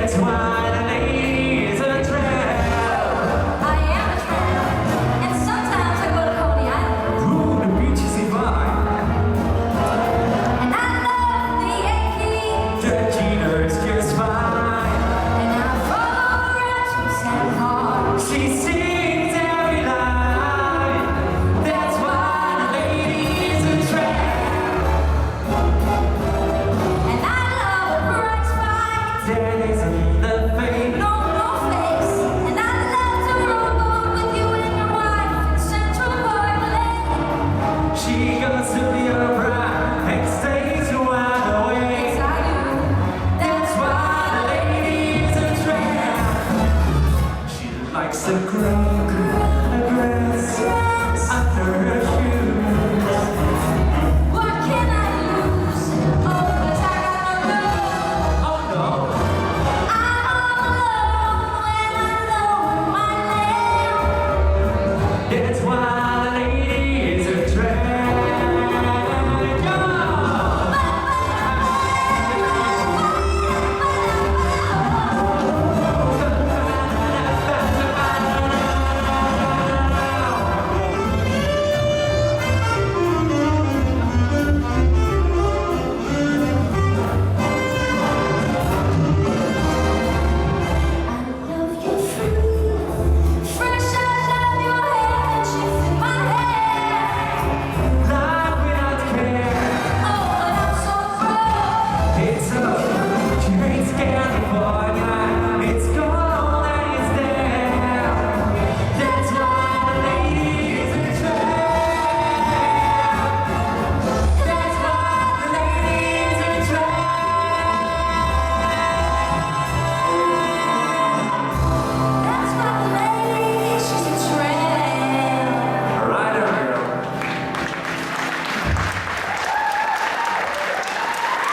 That's why the lady's a tramp. I am a tramp, and sometimes I go to Coney Island. Ooh, the beach is divine. And I love the Yankees. The Jeter's just fine. And I follow Rasmus and Hart. She sings every line. That's why the lady's a tramp. And I love a prize fight. That isn't the fate. No face. And I love to rowboat with you and your wife in Central Park Lake. She goes to the opera and stays wide awake. Yes, I do. That's why the lady's a tramp. She likes the crowd.